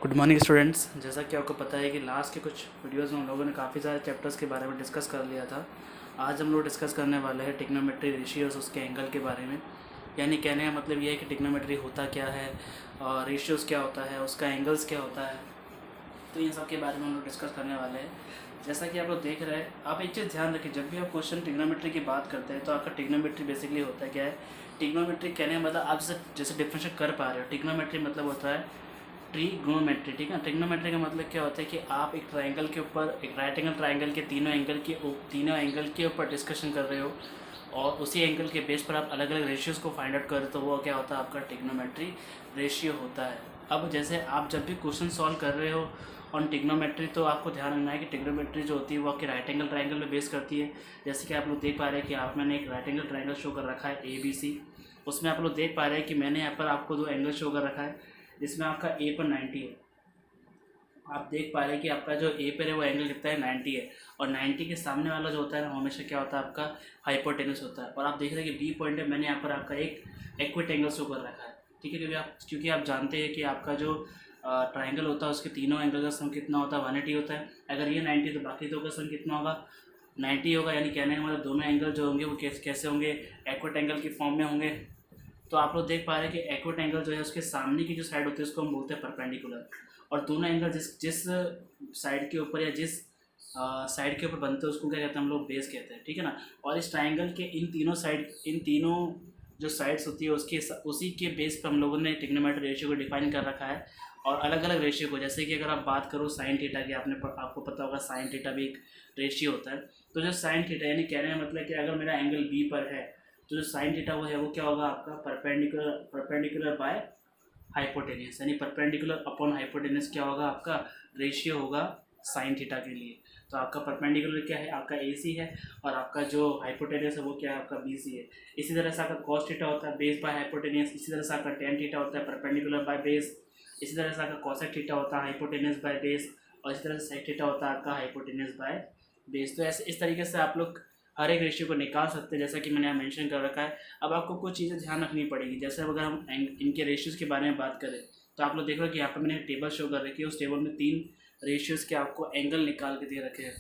Good morning students. जैसा कि आपको पता है कि लास्ट के कुछ वीडियोस में हम लोगों ने काफ़ी सारे चैप्टर्स के बारे में डिस्कस कर लिया था। आज हम लोग डिस्कस करने वाले हैं ट्रिग्नोमेट्री रेशियोज, उसके एंगल के बारे में। यानी कहने का मतलब ये है कि ट्रिग्नोमेट्री होता क्या है और रेशियोज़ क्या होता है, उसका एंगल्स क्या होता है, तो इन सब के बारे में हम लोग डिस्कस करने वाले हैं। जैसा कि आप लोग देख रहे हैं, आप एक चीज़ ध्यान रखें, जब भी आप क्वेश्चन ट्रिग्नोमेट्री की बात करते हैं तो आपका ट्रिग्नोमेट्री बेसिकली होता है क्या है। ट्रिग्नोमेट्री कहने का मतलब आप जैसे जैसे डिफरेंशिएट कर पा रहे हो, ट्रिग्नोमेट्री मतलब होता है ट्रिग्नोमेट्री। ठीक है, ट्रिग्नोमेट्री का मतलब क्या होता है कि आप एक ट्रायंगल के ऊपर, एक राइट एंगल ट्रायंगल के तीनों एंगल के ऊपर डिस्कशन कर रहे हो और उसी एंगल के बेस पर आप अलग अलग रेशियोज़ को फाइंड आउट कर रहे हो, तो वो क्या होता है, आपका ट्रिग्नोमेट्री रेशियो होता है। अब जैसे आप जब भी क्वेश्चन सॉल्व कर रहे हो ऑन ट्रिग्नोमेट्री, तो आपको ध्यान रखना है कि ट्रिग्नोमेट्री जो होती है वो आपके राइट एंगल ट्रायंगल में बेस करती है। जैसे कि आप लोग देख पा रहे हैं कि आप मैंने एक राइट एंगल ट्रायंगल शो कर रखा है ABC। उसमें आप लोग देख पा रहे हैं कि मैंने यहाँ पर आपको दो एंगल शो कर रखा है, जिसमें आपका A पर 90 है। आप देख पा रहे हैं कि आपका जो ए पर है वो एंगल कितना है, 90 है। और 90 के सामने वाला जो होता है ना, हमेशा क्या होता है, आपका हाइपोटेनस होता है। और आप देख रहे हैं कि बी पॉइंट है, मैंने यहाँ पर आपका एक एक्विट एंगल शो कर रखा है। ठीक है, क्योंकि आप जानते हैं कि आपका जो ट्राइंगल होता है उसके तीनों एंगल का सम कितना होता है, 180 होता है। अगर ये 90 तो बाकी दो का सम कितना होगा, 90 होगा। यानी कहने का मतलब दोनों एंगल जो होंगे वो कैसे होंगे, एक्विट एंगल की फॉर्म में होंगे। तो आप लोग देख पा रहे हैं कि एक्विट एंगल जो है उसके सामने की जो साइड होती है उसको हम बोलते हैं परपेंडिकुलर। और दोनों एंगल जिस जिस साइड के ऊपर या जिस साइड के ऊपर बनते हैं उसको क्या कहते हैं, हम लोग बेस कहते हैं। ठीक है ना। और इस ट्राइंगल के इन तीनों जो साइड्स होती है उसके उसी के बेस पर हम लोगों ने ट्रिग्नोमेट्री रेशियो को डिफाइन कर रखा है। और अलग अलग रेशियो को, जैसे कि अगर आप बात करो साइन थीटा की, आपको पता होगा साइन थीटा भी एक रेशियो होता है। तो जो साइन थीटा यानी कहने का मतलब कि अगर मेरा एंगल बी पर है तो जो साइन थीटा वो है वो क्या होगा, आपका परपेंडिकुलर बाय हाइपोटेनियस, यानी परपेंडिकुलर अपॉन हाइपोटेनियस क्या होगा, आपका रेशियो होगा साइन थीटा के लिए। तो आपका परपेंडिकुलर क्या है, आपका AC है, और आपका जो हाइपोटेनियस है वो क्या है, आपका BC है। इसी तरह से आपका कॉस थीटा होता है बेस बाय हाइपोटेनियस। इसी तरह से आपका टेन थीटा होता है परपेंडिकुलर बाय बेस। इसी तरह से आपका कॉसेक थीटा होता है हाइपोटेनियस बाय बेस। और इसी तरह से सेक थीटा होता है आपका हाइपोटेनियस बाय बेस। तो ऐसे इस तरीके से आप लोग हर एक रेशियो को निकाल सकते हैं, जैसा कि मैंने यहाँ मेंशन कर रखा है। अब आपको कुछ चीज़ें ध्यान रखनी पड़ेगी। जैसे अगर हम इनके रेशियोज़ के बारे में बात करें तो आप लोग देख रहे हो कि यहाँ पर मैंने टेबल शो कर रखी है, उस टेबल में 3 रेशियोज़ के आपको एंगल निकाल के दे रखे हैं।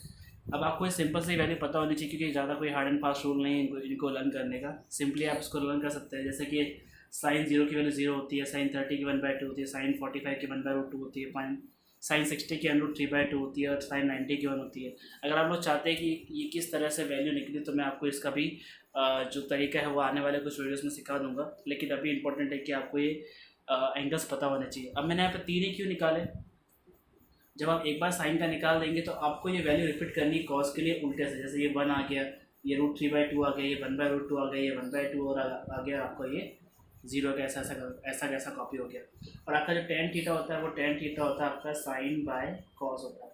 अब आपको ये सिंपल से वैल्यू पता होनी चाहिए, क्योंकि ज़्यादा कोई हार्ड एंड फास्ट रूल नहीं है इनको लर्न करने का। सिंपली आप इसको लर्न कर सकते हैं। जैसे कि साइन 0 की वैल्यू 0 होती है, साइन 30 की 1/2 होती है, साइन 45 की 1/√2 होती है, साइन 60 की √3/2 होती है, और साइन 90 की 1 होती है। अगर आप लोग चाहते हैं कि ये किस तरह से वैल्यू निकली तो मैं आपको इसका भी जो तरीका है वो आने वाले कुछ वीडियोस में सिखा दूंगा। लेकिन अभी इंपॉर्टेंट है कि आपको ये एंगल्स पता होने चाहिए। अब मैंने यहाँ पे 3 ही क्यों निकाले, जब आप एक बार साइन का निकाल देंगे तो आपको ये वैल्यू रिपीट करनी है कॉस के लिए उल्टे से। जैसे ये 1 आ गया, ये √3/2 आ गया, ये 1/√2 आ गया, ये 1/2 और आ गया, आपको ये 0 का ऐसा कैसा कॉपी हो गया। और आपका जो टेन थीटा होता है वो टेन थीटा होता है आपका साइन बाय कॉस होता है।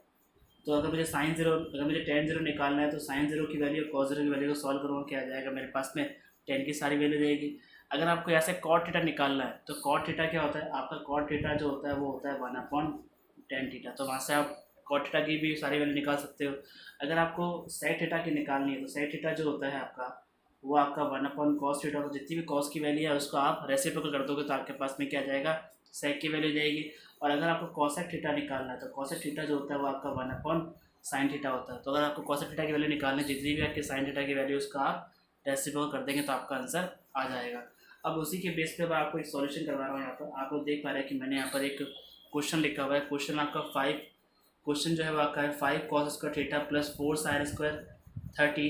तो अगर मुझे टेन 0 निकालना है तो साइन 0 की वैल्यू और कॉस 0 की वैल्यू को सॉल्व करूँगा, क्या आ जाएगा मेरे पास में, टेन की सारी वैल्यू जाएगी। अगर आपको ऐसे कॉट थीटा निकालना है तो कॉट थीटा क्या होता है, आपका कॉट थीटा जो होता है वो होता है 1/tan थीटा। तो वहाँ से आप कॉट थीटा की भी सारी वैल्यू निकाल सकते हो। अगर आपको सेक थीटा की निकालनी है तो सेक थीटा जो होता है आपका वो आपका 1/cos थीटा। तो जितनी भी कॉस की वैल्यू है उसको आप रेसिप्रोकल कर दोगे तो आपके पास में क्या जाएगा, सेक की वैल्यू जाएगी। और अगर आपको कॉसेक थीटा निकालना है तो कॉसेक थीटा जो होता है वो आपका 1/sin थीटा होता है। तो अगर आपको कॉसेक थीटा की वैल्यू निकालनी है, जितनी भी आपकी साइन थीटा की वैल्यू उसका आप रेसिप्रोकल कर देंगे तो आपका आंसर आ जाएगा। अब उसी के बेस पे मैं आपको एक सॉल्यूशन करवा रहा हूँ। यहाँ पर आप लोग देख पा रहे हैं कि मैंने यहाँ पर एक क्वेश्चन लिखा हुआ है। क्वेश्चन जो है वो आपका है 5 cos square theta plus 4 sin square 30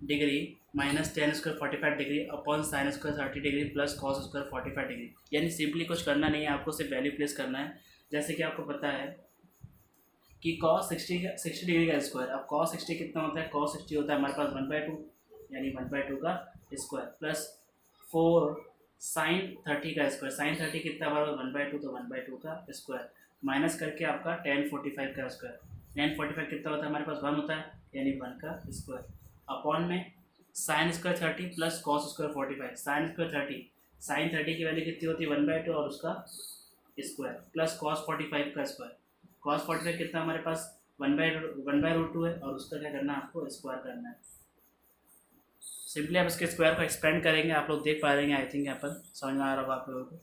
degree minus 10 square 45 degree upon sine square 30 degree plus cos square 45 degree. यानी सिंपली कुछ करना नहीं है, आपको सिर्फ वैल्यू प्लेस करना है। जैसे कि आपको पता है कि कॉस 60 डिग्री का स्क्वायर, अब कॉस 60 कितना होता है, कॉस 60 होता है हमारे पास 1/2, यानी 1/2 का स्क्वायर प्लस 4 साइन 30 का स्क्वायर, साइन 30 कितना हमारा 1/2, तो 1/2 का स्क्वायर माइनस करके आपका tan 45 का स्क्वायर। tan 45 कितना होता है हमारे पास 1 होता है, यानी 1 का स्क्वायर अपॉन में sine square 30 plus cos square 45। Sine square 30, sine 30 की वैल्यू कितनी होती है 1/2 और उसका स्क्वायर प्लस कॉस 45 का स्क्वायर। कॉस 45 कितना हमारे पास 1/√2 है और उसका क्या करना है, आपको स्क्वायर करना है। सिंपली आप इसके स्क्वायर को एक्सपेंड करेंगे, आप लोग देख पा रहे हैं। आई थिंक यहाँ पर समझ में आ रहा होगा आप लोगों को।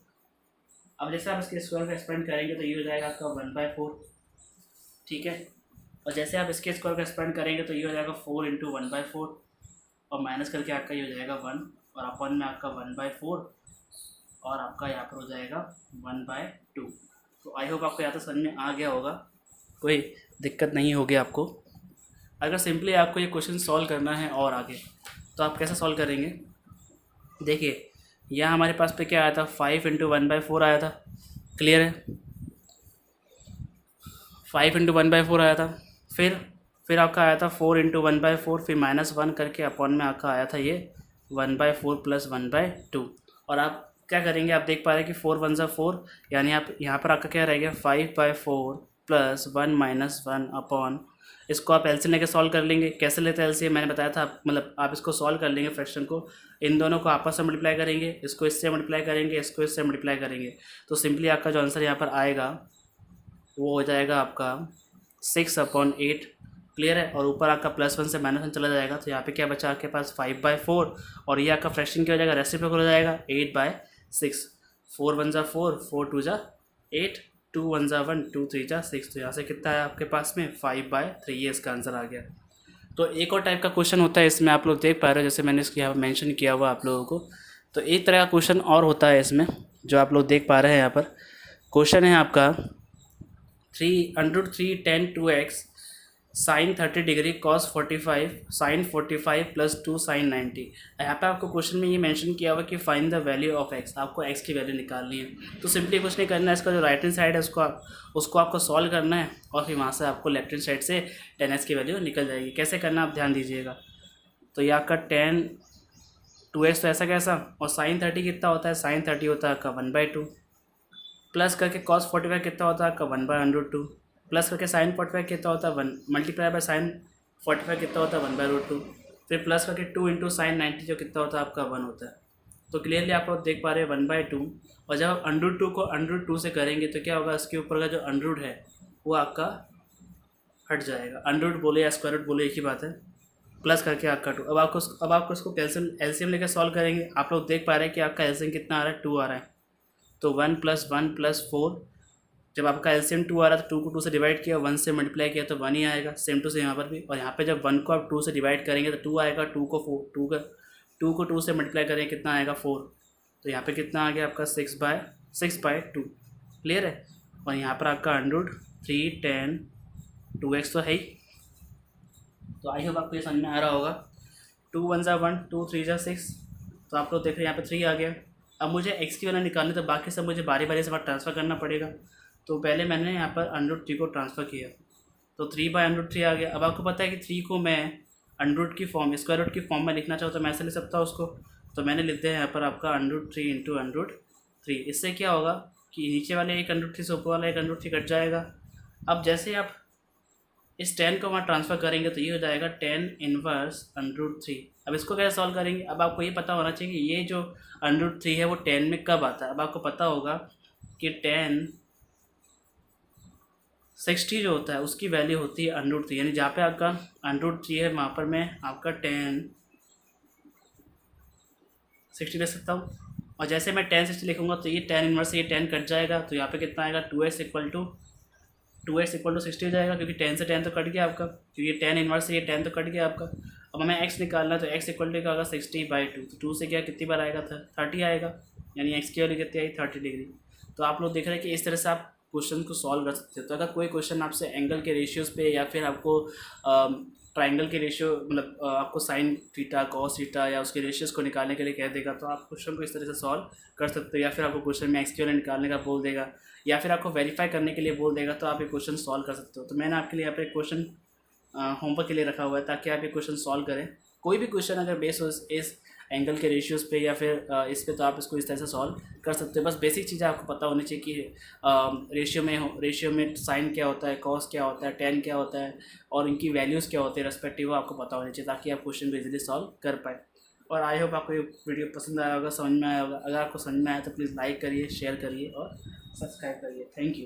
अब जैसे आप इसके स्क्वायर को एक्सपेंड करेंगे तो ये हो जाएगा आपका 1/4, ठीक है। और जैसे आप इसके स्क्वायर को एक्सपेंड करेंगे तो ये हो जाएगा 4 इंटू 1/4, और माइनस करके आपका ये हो जाएगा 1, और अपन में आपका 1/4, और आपका यहाँ पर हो जाएगा 1/2। तो आई होप आपको यहाँ तक समझ में आ गया होगा, कोई दिक्कत नहीं होगी आपको। अगर सिंपली आपको ये क्वेश्चन सॉल्व करना है और आगे, तो आप कैसे सॉल्व करेंगे? देखिए यहाँ हमारे पास पे क्या आया था, 5 इंटू 1/4 आया था, क्लियर है। 5 इंटू 1/4 आया था, फिर आपका आया था 4 इंटू 1/4, फिर -1 करके अपॉन में आपका आया था ये 1/4 प्लस 1/2। और आप क्या करेंगे, आप देख पा रहे हैं कि 4 1 4, यानी आप यहाँ पर आपका क्या रहेगा 5/4 प्लस 1 -1 अपॉन, इसको आप एलसीएम लेके सॉल्व कर लेंगे। कैसे लेते हैं एलसीएम, मैंने बताया था, मतलब आप इसको सॉल्व कर लेंगे फ्रैक्शन को, इन दोनों को आपस में मल्टीप्लाई करेंगे, इसको इससे मल्टीप्लाई करेंगे, इसको इससे मल्टीप्लाई करेंगे, तो सिंपली आपका जो आंसर यहाँ पर आएगा वो हो जाएगा आपका 6/8, क्लियर है। और ऊपर आपका +1 से -1 चला जाएगा, तो यहाँ पे क्या बचा आपके पास 5/4, और ये आपका फ्रैक्शन क्या हो जाएगा, रेसिप्रोकल हो जाएगा 8/6। 4 1 4, 4 2 8, 2 1 1, 2 3 6, तो यहाँ से कितना है आपके पास में 5/3, ये इसका आंसर आ गया। तो एक और टाइप का क्वेश्चन होता है इसमें, आप लोग देख पा रहे हो, जैसे मैंने इसकी यहाँ मेंशन किया हुआ आप लोगों को। तो एक तरह का क्वेश्चन और होता है इसमें, जो आप लोग देख पा रहे हैं यहाँ पर। क्वेश्चन है आपका 3 tan 2x sin 30 degree cos 45 sin 45 plus 2 sin 90। यहाँ पे आपको क्वेश्चन में ये मेंशन किया हुआ कि find the value of x, आपको x की वैल्यू निकालनी है। तो सिंपली कुछ नहीं करना है, इसका जो राइट हैंड साइड है उसको आपको सॉल्व करना है, और फिर वहाँ से आपको लेफ्ट हैंड साइड से tan x की वैल्यू निकल जाएगी। कैसे करना आप ध्यान दीजिएगा। तो ये आपका tan 2x तो ऐसा कैसा, और sin 30 कितना होता है, sin 30 होता है आपका 1/2, प्लस करके cos 45 कितना होता है आपका 1/√2, प्लस करके sin 45 कितना होता है 1 मल्टीप्लाई बाय sin 45 कितना होता है 1/√2, फिर प्लस करके 2 इंटू sin 90 जो कितना होता है आपका 1 होता है। तो क्लियरली आप लोग देख पा रहे हैं 1/2, और जब आप √2 को √2 से करेंगे तो क्या होगा, इसके ऊपर का जो अंडरूट है वो आपका हट जाएगा। अंडरूट बोले या स्क्वायर रूट बोले एक ही बात है, प्लस करके आपका 2। अब आपको इसको एलसीएम लेकर सॉल्व करेंगे। आप लोग देख पा रहे हैं कि आपका एलसीएम कितना आ रहा है, 2 आ रहा है। तो 1 + 1 + 4, जब आपका एलसीएम 2 आ रहा था, 2 को 2 से डिवाइड किया, 1 से मल्टीप्लाई किया तो 1 ही आएगा। सेम टू सेम यहाँ पर भी, और यहाँ पे जब 1 को आप 2 से डिवाइड करेंगे तो 2 आएगा, 2 को 2 से मल्टीप्लाई करेंगे कितना आएगा 4, तो यहाँ पे कितना आ गया आपका 6/2, क्लियर है। और यहाँ पर आपका √3 tan 2x तो है ही। तो आई होप आपको ये समझ में आ रहा होगा। 2 1 1, 2 3 6, तो आप लोग देख रहे हैं यहाँ पे 3 आ गया। अब मुझे x की वैल्यू निकालनी, तो बाकी सब मुझे बारी बारी से बार ट्रांसफ़र करना पड़ेगा। तो पहले मैंने यहाँ पर √3 को ट्रांसफ़र किया, तो 3/√3 आ गया। अब आपको पता है कि 3 को मैं अंडरूट की फॉर्म, स्क्वायर रूट की फॉर्म में लिखना चाहूँ तो मैं ऐसे लिख सकता हूँ उसको। तो मैंने लिख दिया यहाँ पर आपका √3 इंटू √3। इससे क्या होगा कि नीचे वाले एक √3 से ऊपर वाला एक √3 कट जाएगा। अब जैसे आप इस 10 को वहाँ ट्रांसफ़र करेंगे तो ये हो जाएगा tan इनवर्स √3। अब इसको कैसे सॉल्व करेंगे, अब आपको ये पता होना चाहिए कि ये जो √3 है वो 10 में कब आता है। अब आपको पता होगा कि tan 60 जो होता है उसकी वैल्यू होती है √3, यानी जहाँ पे आपका √3 है वहाँ पर मैं आपका tan 60 लिख सकता हूँ। और जैसे मैं tan 60 लिखूँगा तो ये tan इनवर्स से ये 10 कट जाएगा, तो यहाँ पे कितना आएगा 2x = 60 हो जाएगा, क्योंकि 10 से 10 तो कट गया आपका, क्योंकि ये tan इनवर्स से ये 10 तो कट गया आपका। अब हमें x निकालना है, तो x = क्या होगा 60/2, तो 2 से क्या कितनी बार आएगा 30 आएगा, यानी x की वैल्यू कितनी आई 30 डिग्री। तो आप लोग देख रहे हैं कि इस तरह से आप क्वेश्चन को सॉल्व कर सकते हो। तो अगर कोई क्वेश्चन आपसे एंगल के रेशियोज़ पे या फिर आपको ट्राइंगल के रेशियो, मतलब आपको साइन थीटा कॉस थीटा या उसके रेशियोज़ को निकालने के लिए कह देगा, तो आप क्वेश्चन को इस तरह से सॉल्व कर सकते हो। या फिर आपको क्वेश्चन में एक्स की वैल्यू निकालने का बोल देगा, या फिर आपको वेरीफाई करने के लिए बोल देगा, तो आप ये क्वेश्चन सॉल्व कर सकते हो। तो मैंने आपके लिए यहाँ पे क्वेश्चन होमवर्क के लिए रखा हुआ है, ताकि आप ये क्वेश्चन सॉल्व करें। कोई भी क्वेश्चन अगर बेस हो इस एंगल के रेशियोज़ पे या फिर इस पे, तो आप इसको इस तरह से सॉल्व कर सकते हो। बस बेसिक चीज़ें आपको पता होनी चाहिए कि रेशियो में साइन क्या होता है, कॉस क्या होता है, टेन क्या होता है, और इनकी वैल्यूज़ क्या होती है रेस्पेक्टिव, आपको पता होनी चाहिए, ताकि आप क्वेश्चन को इजीली सॉल्व कर पाए। और आई होप आपको ये वीडियो पसंद आया होगा, समझ में आया होगा। अगर आपको समझ में आया तो प्लीज़ लाइक करिए, शेयर करिए और सब्सक्राइब करिए। Thank you.